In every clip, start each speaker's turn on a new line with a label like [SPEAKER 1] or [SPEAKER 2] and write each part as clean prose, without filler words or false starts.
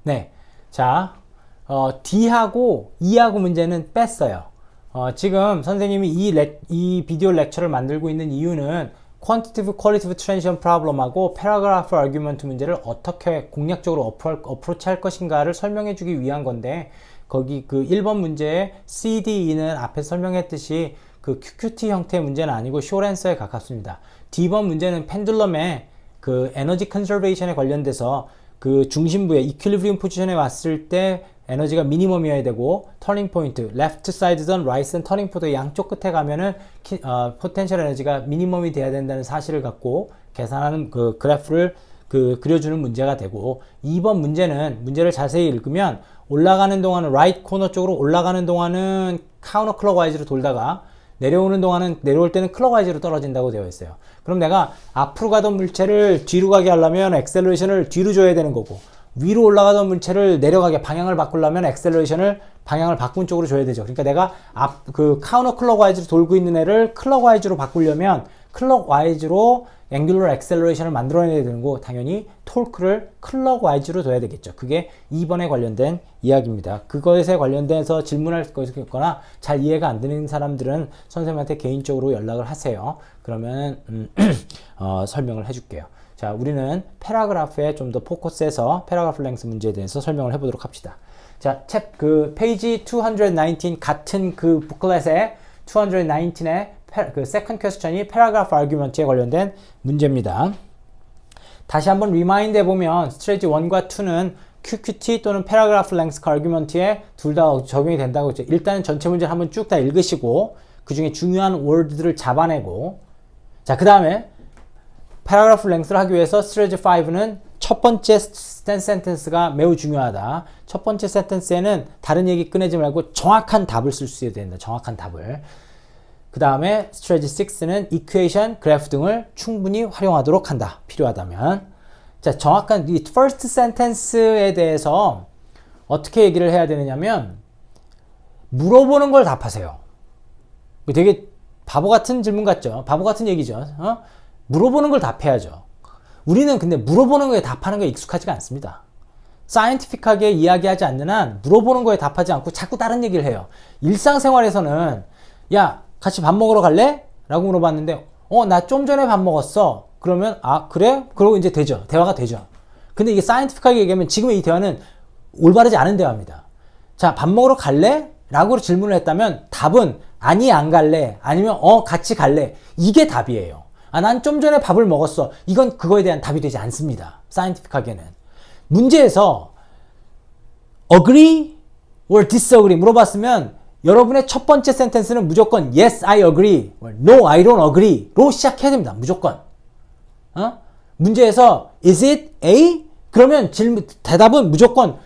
[SPEAKER 1] 네. 자, D하고 E하고 문제는 뺐어요. 지금 선생님이 이 비디오 렉처를 만들고 있는 이유는 quantitative qualitative transition problem하고 paragraph argument 문제를 어떻게 공략적으로 어프로치 할 것인가를 설명해 주기 위한 건데, 거기 그 1번 문제에 C, D, E는 앞에 설명했듯이 그 QQT 형태의 문제는 아니고 숏앤서에 가깝습니다. D번 문제는 펜듈럼의 그 에너지 컨저베이션에 관련돼서 그 중심부에 이퀄리브리움 포지션에 왔을 때 에너지가 미니멈이어야 되고, 터닝 포인트, 레프트 사이드든 라이트든 터닝 포인트 양쪽 끝에 가면은 포텐셜 에너지가 미니멈이 돼야 된다는 사실을 갖고 계산하는 그 그래프를 그려주는 문제가 되고, 2번 문제는 문제를 자세히 읽으면 올라가는 동안은 라이트 코너 쪽으로 올라가는 동안은 카운터 클럭와이즈로 돌다가 내려오는 동안은 내려올 때는 클럭와이즈로 떨어진다고 되어 있어요. 그럼 내가 앞으로 가던 물체를 뒤로 가게 하려면 액셀러레이션을 뒤로 줘야 되는 거고, 위로 올라가던 물체를 내려가게 방향을 바꾸려면 액셀러레이션을 방향을 바꾼 쪽으로 줘야 되죠. 그러니까 내가 그 카운터 클럭와이즈로 돌고 있는 애를 클럭와이즈로 바꾸려면 클럭와이즈로 앵귤러 액셀러레이션을 만들어내야 되는 거, 당연히 토크를 클럭와이즈로 둬야 되겠죠. 그게 2번에 관련된 이야기입니다. 그것에 관련돼서 질문할 것이 있거나 잘 이해가 안 되는 사람들은 선생님한테 개인적으로 연락을 하세요. 그러면 설명을 해줄게요. 자, 우리는 패러그래프에 좀 더 포커스해서 패러그래프 랭스 문제에 대해서 설명을 해보도록 합시다. 자, 그 페이지 219 같은 그 북클렛의 219의 그 세컨드 퀘스천이 패러그래프 아규먼트에 관련된 문제입니다. 다시 한번 리마인드 해보면 스트레이지 1과 2는 QQT 또는 패러그래프 랭스 아규먼트에 둘 다 적용이 된다고 했죠. 일단은 전체 문제를 한번 쭉 다 읽으시고 그 중에 중요한 월드들을 잡아내고, 자, 그 다음에 패러그래프 랭스를 하기 위해서 스트레이지 5는 첫 번째 센텐스가 매우 중요하다. 첫 번째 센텐스에는 다른 얘기 꺼내지 말고 정확한 답을 쓸 수 있어야 된다. 정확한 답을. 그 다음에 스트레이지 6는 이퀘이션, 그래프 등을 충분히 활용하도록 한다. 필요하다면. 자, 정확한 이 first sentence에 대해서 어떻게 얘기를 해야 되느냐면, 물어보는 걸 답하세요. 되게 바보 같은 질문 같죠? 바보 같은 얘기죠. 물어보는 걸 답해야죠. 우리는 근데 물어보는 거에 답하는 거에 익숙하지가 않습니다. 사이언티픽하게 이야기하지 않는 한 물어보는 거에 답하지 않고 자꾸 다른 얘기를 해요. 일상생활에서는 야, 같이 밥 먹으러 갈래? 라고 물어봤는데 나 좀 전에 밥 먹었어. 그러면 아, 그래? 그러고 이제 되죠. 대화가 되죠. 근데 이게 사이언티픽하게 얘기하면 지금의 이 대화는 올바르지 않은 대화입니다. 자, 밥 먹으러 갈래? 라고 질문을 했다면 답은 아니, 안 갈래. 아니면 같이 갈래. 이게 답이에요. 아, 난 좀 전에 밥을 먹었어. 이건 그거에 대한 답이 되지 않습니다. 사이언티픽하게는. 문제에서 agree or disagree 물어봤으면 여러분의 첫 번째 센텐스는 무조건 yes, I agree, no, I don't agree 로 시작해야 됩니다. 무조건. 문제에서 is it A? 그러면 대답은 무조건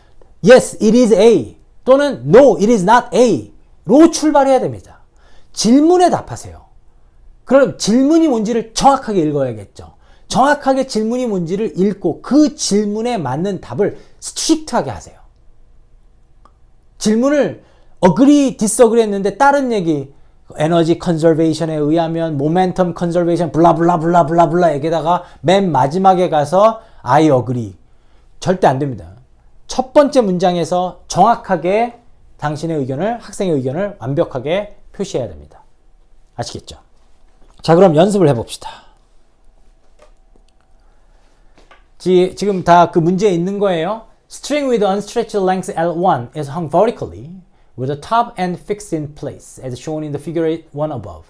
[SPEAKER 1] yes, it is A 또는 no, it is not A 로 출발해야 됩니다. 질문에 답하세요. 그럼 질문이 뭔지를 정확하게 읽어야겠죠. 정확하게 질문이 뭔지를 읽고 그 질문에 맞는 답을 스트릭트하게 하세요. 질문을 agree, disagree 했는데 다른 얘기, 에너지 컨저베이션에 의하면 모멘텀 컨저베이션 블라블라블라블라블라 얘기다가 맨 마지막에 가서 I agree. 절대 안 됩니다. 첫 번째 문장에서 정확하게 당신의 의견을, 학생의 의견을 완벽하게 표시해야 됩니다. 아시겠죠? 자, 그럼 연습을 해봅시다. 지금 다 그 문제에 있는 거예요. String with unstretched length L1 is hung vertically with the top end fixed in place as shown in the figure 1 above.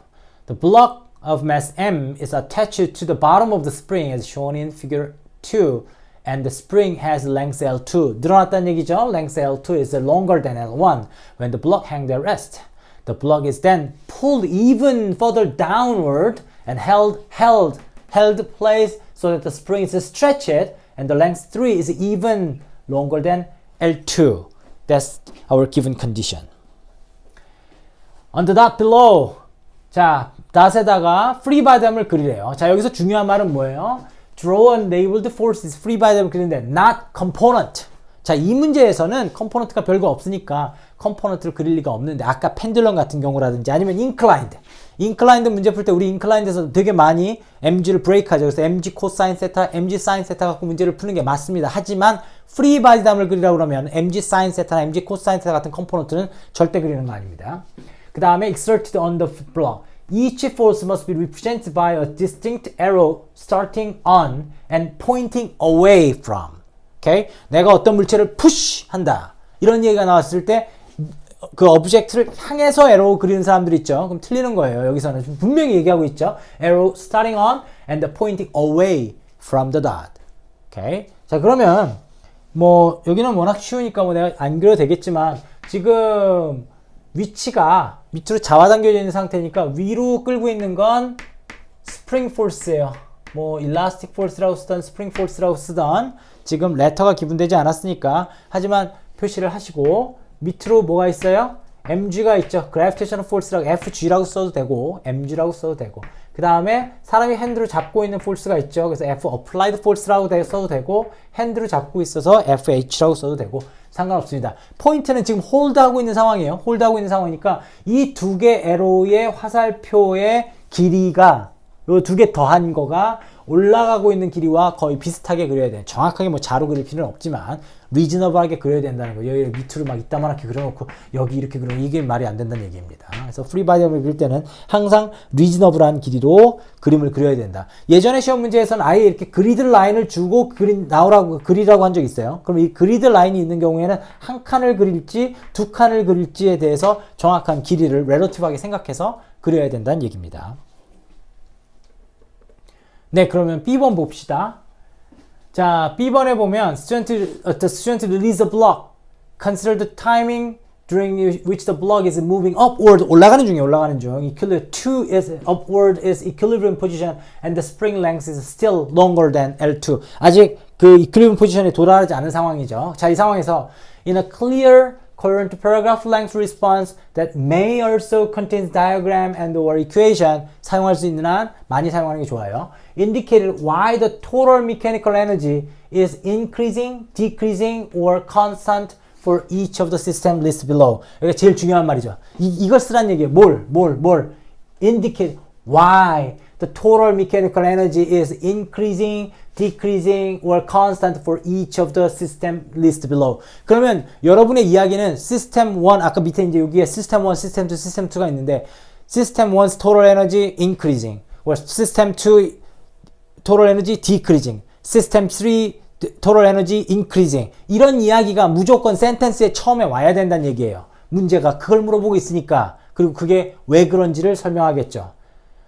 [SPEAKER 1] The block of mass M is attached to the bottom of the spring as shown in figure 2 and the spring has length L2. 늘어났다는 얘기죠. Length L2 is longer than L1 when the block hangs at rest. The block is then pulled even further downward and held place so that the spring is stretched and the length 3 is even longer than L2. That's our given condition. On the dot below. 자, dot에다가 free body을 그리래요. 자, 여기서 중요한 말은 뭐예요? Draw and labeled forces free body를 그리는데 not component. 자, 이 문제에서는 컴포넌트가 별거 없으니까 컴포넌트를 그릴 리가 없는데, 아까 펜듈럼 같은 경우라든지 아니면 인클라인드 문제 풀 때 우리 인클라인드에서 되게 많이 mg를 브레이크하죠. 그래서 mg 코사인 세타, mg 사인 세타 갖고 문제를 푸는 게 맞습니다. 하지만 프리 바디 담을 그리라고 그러면 mg 사인 세타나 mg 코사인 세타 같은 컴포넌트는 절대 그리는 거 아닙니다. 그 다음에 exerted on the block. Each force must be represented by a distinct arrow starting on and pointing away from. 오케이? 내가 어떤 물체를 push 한다. 이런 얘기가 나왔을 때 그 오브젝트를 향해서 에로 그리는 사람들 있죠. 그럼 틀리는 거예요. 여기서는 분명히 얘기하고 있죠. Arrow starting on and pointing away from the dot. 오케이? 자, 그러면 뭐 여기는 워낙 쉬우니까 뭐 내가 안 그려도 되겠지만 지금 위치가 밑으로 잡아당겨져 있는 상태니까 위로 끌고 있는 건 스프링 포스예요. 뭐 일라스틱 포스라고 쓰던 스프링 포스라고 쓰던 지금 레터가 기분되지 않았으니까 하지만 표시를 하시고 밑으로 뭐가 있어요? mg가 있죠. Gravitational Force라고 fg라고 써도 되고 mg라고 써도 되고 그 다음에 사람이 핸들을 잡고 있는 force가 있죠. 그래서 f applied force라고 써도 되고 핸들을 잡고 있어서 fh라고 써도 되고 상관없습니다. 포인트는 지금 홀드하고 있는 상황이에요. 홀드하고 있는 상황이니까 이 두 개 에로의 화살표의 길이가 요 두 개 더한 거가 올라가고 있는 길이와 거의 비슷하게 그려야 돼요. 정확하게 뭐 자로 그릴 필요는 없지만 리즈너블하게 그려야 된다는 거예요. 여기 밑으로 막 이따만하게 그려놓고 여기 이렇게 그리면 이게 말이 안 된다는 얘기입니다. 그래서 프리바디엄을 그릴 때는 항상 리즈너블한 길이로 그림을 그려야 된다. 예전에 시험 문제에서는 아예 이렇게 그리드 라인을 주고 그리라고 한 적이 있어요. 그럼 이 그리드 라인이 있는 경우에는 한 칸을 그릴지 두 칸을 그릴지에 대해서 정확한 길이를 렐러티브하게 생각해서 그려야 된다는 얘기입니다. 네, 그러면 B번 봅시다. 자, B번에 보면 the student release a block. Consider the timing during which the block is moving upward. 올라가는 중. Equilibrium 2 is upward is equilibrium position and the spring length is still longer than L2. 아직 그 equilibrium 포지션에 도달하지 않은 상황이죠. 자, 이 상황에서 in a clear current paragraph length response that may also contain diagram and or equation 사용할 수 있는 한 많이 사용하는 게 좋아요. Indicated why the total mechanical energy is increasing, decreasing or constant for each of the system listed below. 여기가 제일 중요한 말이죠. 이걸 쓰란 얘기예요. 뭘. Indicate why the total mechanical energy is increasing, decreasing or constant for each of the system listed below. 그러면 여러분의 이야기는 system 1 아까 밑에 이제 여기에 system 1, system 2, system 2가 있는데 system 1's total energy increasing or system 2 total energy decreasing, system 3 total energy increasing 이런 이야기가 무조건 센텐스의 처음에 와야 된다는 얘기예요. 문제가 그걸 물어보고 있으니까 그리고 그게 왜 그런지를 설명하겠죠.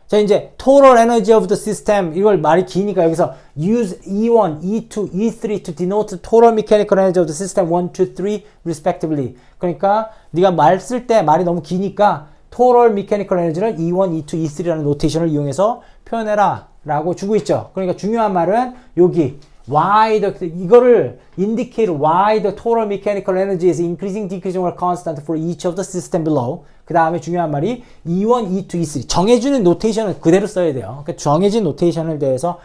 [SPEAKER 1] 자, 이제 total energy of the system 이걸 말이 기니까 여기서 use E1, E2, E3 to denote total mechanical energy of the system 1, 2, 3 respectively. 그러니까 네가 말 쓸 때 말이 너무 기니까 total mechanical energy를 E1, E2, E3라는 노테이션을 이용해서 표현해라 라고 주고 있죠. 그러니까 중요한 말은 여기 why 이거를 indicate why the total mechanical energy is increasing, decreasing or constant for each of the system below. 그 다음에 중요한 말이 E1, E2, E3 정해주는 노테이션을 그대로 써야 돼요. 그러니까 정해진 노테이션에 대해서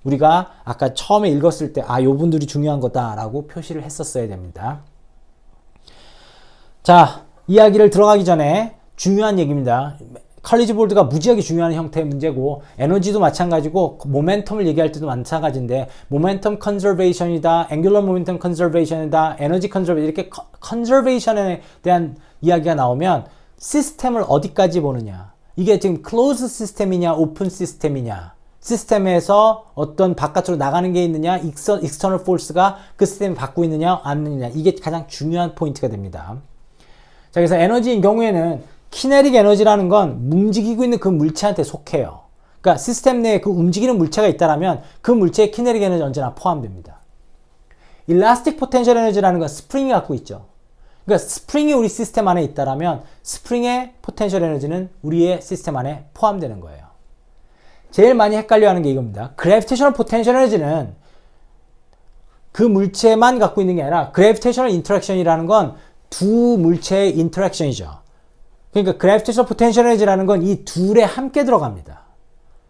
[SPEAKER 1] 우리가 아까 처음에 읽었을 때 요 분들이 중요한 거다라고 표시를 했었어야 됩니다. 자, 이야기를 들어가기 전에 중요한 얘기입니다. 칼리지 볼드가 무지하게 중요한 형태의 문제고 에너지도 마찬가지고 모멘텀을 얘기할 때도 마찬가지인데 모멘텀 컨저베이션이다, 앵귤러 모멘텀 컨저베이션이다, 에너지 컨저베이션 이렇게 컨저베이션에 대한 이야기가 나오면 시스템을 어디까지 보느냐 이게 지금 클로즈 시스템이냐 오픈 시스템이냐 시스템에서 어떤 바깥으로 나가는 게 있느냐 익스터널 포스가 그 시스템을 받고 있느냐 안 있느냐 이게 가장 중요한 포인트가 됩니다. 자, 그래서 에너지인 경우에는 키네릭 에너지라는 건 움직이고 있는 그 물체한테 속해요. 그러니까 시스템 내에 그 움직이는 물체가 있다면 그 물체의 키네릭 에너지 언제나 포함됩니다. 일라스틱 포텐셜 에너지라는 건 스프링이 갖고 있죠. 그러니까 스프링이 우리 시스템 안에 있다면 스프링의 포텐셜 에너지는 우리의 시스템 안에 포함되는 거예요. 제일 많이 헷갈려하는 게 이겁니다. 그래비테이셔널 포텐셜 에너지는 그 물체만 갖고 있는 게 아니라 그래비테이셔널 인터랙션이라는 건 두 물체의 인터랙션이죠. 그러니까 그래비테이셔널 포텐셜 에너지라는 건 이 둘에 함께 들어갑니다.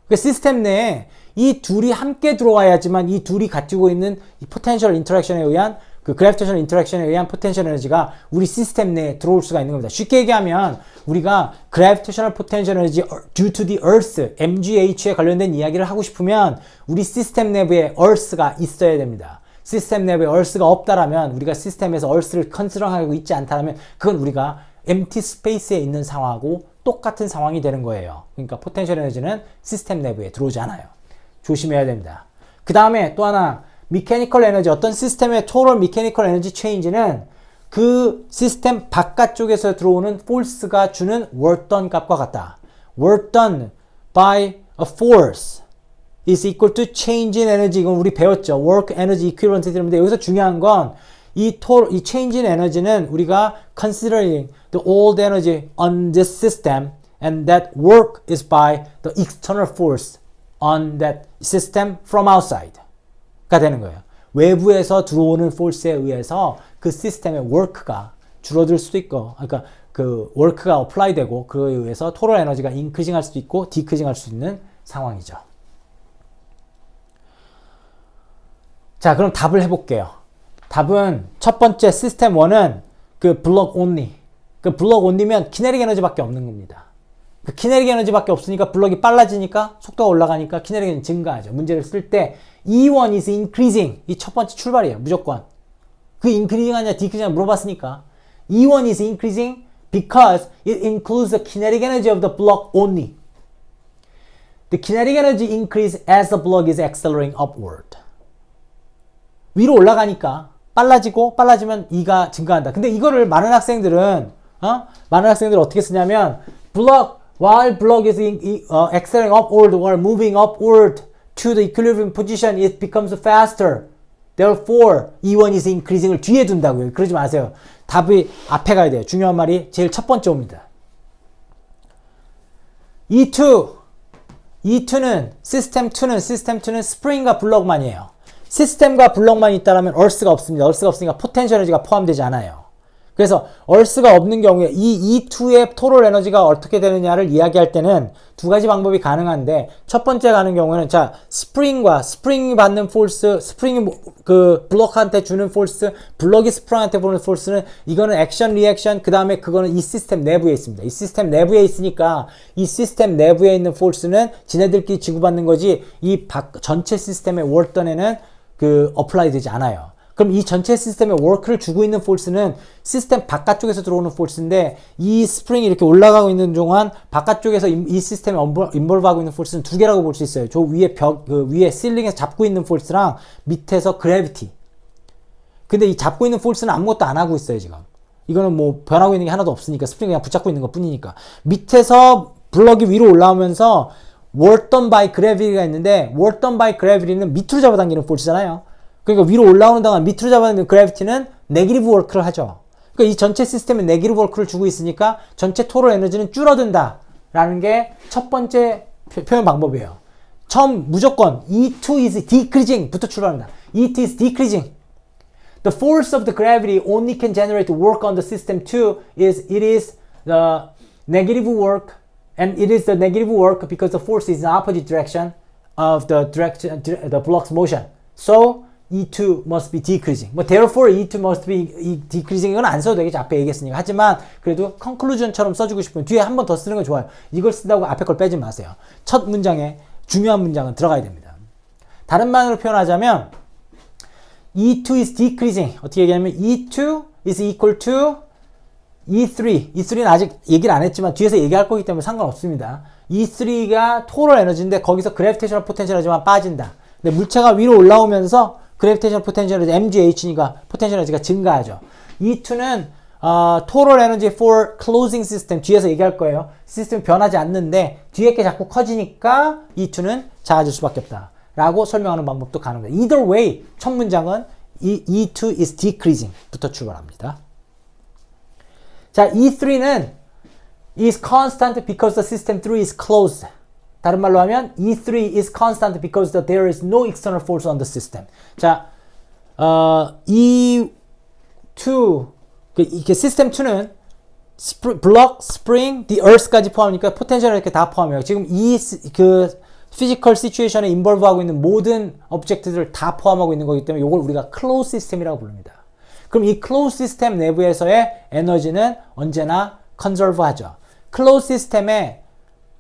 [SPEAKER 1] 그러니까 시스템 내에 이 둘이 함께 들어와야지만 이 둘이 가지고 있는 이 포텐셜 인터랙션에 의한 그 그래비테이셔널 인터랙션에 의한 포텐셜 에너지가 우리 시스템 내에 들어올 수가 있는 겁니다. 쉽게 얘기하면 우리가 그래비테이셔널 포텐셜 에너지 due to the earth, MGH에 관련된 이야기를 하고 싶으면 우리 시스템 내부에 earth가 있어야 됩니다. 시스템 내부에 earth가 없다라면 우리가 시스템에서 earth를 컨시더하고 있지 않다라면 그건 우리가 empty space에 있는 상황하고 똑같은 상황이 되는 거예요. 그러니까 포텐셜 에너지는 시스템 내부에 들어오지 않아요. 조심해야 됩니다. 그 다음에 또 하나 미케니컬 에너지, 어떤 시스템의 토럴 미케니컬 에너지 체인지는 그 시스템 바깥쪽에서 들어오는 force가 주는 work done 값과 같다. work done by a force is equal to change in energy. 이건 우리 배웠죠. work energy equivalent theorem인데 여기서 중요한 건 이 change in energy는 우리가 considering the old energy on this system and that work is by the external force on that system from outside 가 되는 거예요. 외부에서 들어오는 force에 의해서 그 시스템의 work가 줄어들 수도 있고, 그러니까 그 work가 apply 되고 그에 의해서 total 에너지가 increasing 할 수도 있고 decreasing 할 수 있는 상황이죠. 자, 그럼 답을 해볼게요. 답은 첫 번째 시스템 1은 그 블럭 only. 그 블럭 only면 키네릭 에너지밖에 없는 겁니다. 그 키네릭 에너지밖에 없으니까 블럭이 빨라지니까 속도가 올라가니까 키네릭 에너지 증가하죠. 문제를 쓸 때 E1 is increasing. 이 첫 번째 출발이에요. 무조건. 그 increasing 하냐 decreasing 하냐 물어봤으니까 E1 is increasing because it includes the kinetic energy of the block only. The kinetic energy increase as the block is accelerating upward. 위로 올라가니까 빨라지면 E가 증가한다. 근데 이거를 많은 학생들은 어떻게 쓰냐면 while block is accelerating upward or moving upward to the equilibrium position, it becomes faster. Therefore, E1 is increasing을 뒤에 둔다고요. 그러지 마세요. 답이 앞에 가야 돼요. 중요한 말이 제일 첫 번째 옵니다. E2는 시스템 2는 스프링과 블럭만이에요. 시스템과 블럭만 있다라면 earth가 없습니다. earth가 없으니까 포텐셜 에너지가 포함되지 않아요. 그래서 earth가 없는 경우에 이 E2의 토럴 에너지가 어떻게 되느냐를 이야기할 때는 두 가지 방법이 가능한데, 첫 번째 가는 경우는 자, 스프링이 받는 force, 스프링이 그 블럭한테 주는 force, 블럭이 스프링한테 보는 force는 이거는 액션 리액션, 그 다음에 그거는 이 시스템 내부에 있습니다. 이 시스템 내부에 있으니까 이 시스템 내부에 있는 force는 지네들끼리 지구받는 거지 이 전체 시스템의 work done에는 그 apply 되지 않아요. 그럼 이 전체 시스템에 워크를 주고 있는 force는 시스템 바깥쪽에서 들어오는 force인데, 이 스프링이 이렇게 올라가고 있는 동안 바깥쪽에서 이 시스템에 인볼브하고 있는 force는 두 개라고 볼 수 있어요. 저 위에 위에 실링에서 잡고 있는 force랑 밑에서 gravity. 근데 이 잡고 있는 force는 아무것도 안 하고 있어요, 지금. 이거는 뭐 변하고 있는 게 하나도 없으니까 스프링이 그냥 붙잡고 있는 것 뿐이니까. 밑에서 블럭이 위로 올라오면서 work done by gravity가 있는데, work done by gravity는 밑으로 잡아당기는 force잖아요. 그러니까 위로 올라오는 동안 밑으로 잡아당기는 gravity는 네기티브 워크를 하죠. 그러니까 이 전체 시스템에 네기티브 워크를 주고 있으니까 전체 토럴 에너지는 줄어든다 라는 게 첫 번째 표현 방법이에요. 처음 무조건 E2 is decreasing 부터 출발합니다. E2 is decreasing. The force of the gravity only can generate work on the system 2 it is the negative work, and it is the negative work because the force is in the opposite direction of the block's motion. So E2 must be decreasing. therefore E2 must be decreasing. 이건 안 써도 되겠죠. 앞에 얘기했으니까. 하지만 그래도 conclusion처럼 써주고 싶으면 뒤에 한 번 더 쓰는 건 좋아요. 이걸 쓴다고 앞에 걸 빼지 마세요. 첫 문장에 중요한 문장은 들어가야 됩니다. 다른 말로 표현하자면 E2 is decreasing. 어떻게 얘기하냐면 E2 is equal to E3. E3는 아직 얘기를 안 했지만 뒤에서 얘기할 거기 때문에 상관없습니다. E3가 토럴 에너지인데 거기서 그래비테이셔널 포텐셜 에너지만 빠진다. 근데 물체가 위로 올라오면서 그래비테이션 포텐셜 에너지 MGH니까 포텐셜 에너지가 증가하죠. E2는 total energy for closing system 뒤에서 얘기할 거예요. 시스템이 변하지 않는데 뒤에 게 자꾸 커지니까 E2는 작아질 수밖에 없다 라고 설명하는 방법도 가능합니다. Either way 첫 문장은 E2 is decreasing 부터 출발합니다. 자, E3는 is constant because the system 3 is closed. 다른 말로 하면 E3 is constant because there is no external force on the system. 자, E2 이렇게 시스템 2는 블럭, 스프링, the earth까지 포함하니까 포텐셜을 이렇게 다 포함해요. 지금 이 그 피지컬 시츄에이션에 인볼브하고 있는 모든 오브젝트들을 다 포함하고 있는 거기 때문에 이걸 우리가 클로즈 시스템이라고 부릅니다. 그럼 이 closed 시스템 내부에서의 에너지는 언제나 conserve 하죠. closed 시스템에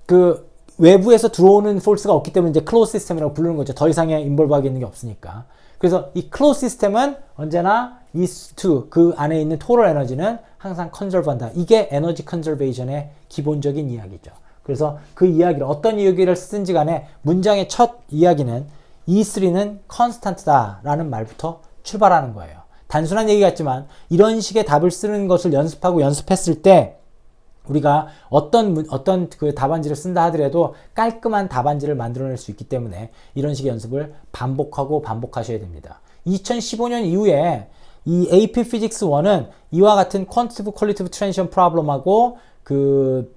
[SPEAKER 1] 그 외부에서 들어오는 force가 없기 때문에 이제 closed 시스템이라고 부르는 거죠. 더 이상의 인볼브하게 있는 게 없으니까. 그래서 이 closed 시스템은 언제나 is to 그 안에 있는 total 에너지는 항상 conserve 한다. 이게 에너지 컨저베이션의 기본적인 이야기죠. 그래서 그 이야기를 어떤 이야기를 쓰든지 간에 문장의 첫 이야기는 E3는 constant다 라는 말부터 출발하는 거예요. 단순한 얘기 같지만 이런 식의 답을 쓰는 것을 연습하고 연습했을 때 우리가 어떤 그 답안지를 쓴다 하더라도 깔끔한 답안지를 만들어낼 수 있기 때문에 이런 식의 연습을 반복하고 반복하셔야 됩니다. 2015년 이후에 이 AP Physics 1은 이와 같은 Quantitative Qualitative Transition Problem하고 그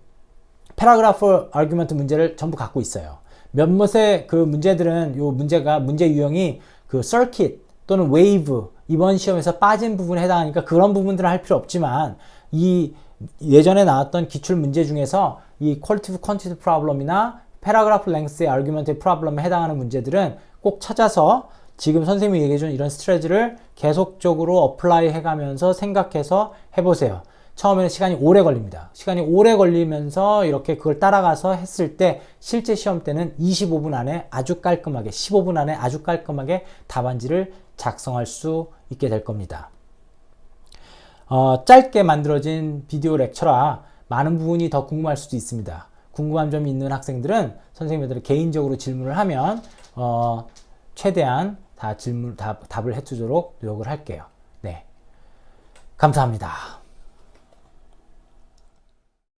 [SPEAKER 1] Paragraph Argument 문제를 전부 갖고 있어요. 몇몇의 그 문제들은 요 문제 유형이 그 Circuit 또는 Wave 이번 시험에서 빠진 부분에 해당하니까 그런 부분들은 할 필요 없지만 이 예전에 나왔던 기출 문제 중에서 이 Qualitative Quantitative Problem이나 Paragraph Length의 Argumentative Problem에 해당하는 문제들은 꼭 찾아서 지금 선생님이 얘기해준 이런 스트레지를 계속적으로 어플라이 해가면서 생각해서 해보세요. 처음에는 시간이 오래 걸립니다. 시간이 오래 걸리면서 이렇게 그걸 따라가서 했을 때 실제 시험 때는 25분 안에 아주 깔끔하게 15분 안에 아주 깔끔하게 답안지를 작성할 수 있게 될 겁니다. 짧게 만들어진 비디오 렉처라 많은 부분이 더 궁금할 수도 있습니다. 궁금한 점이 있는 학생들은 선생님들 개인적으로 질문을 하면 최대한 답을 해주도록 노력을 할게요. 네, 감사합니다.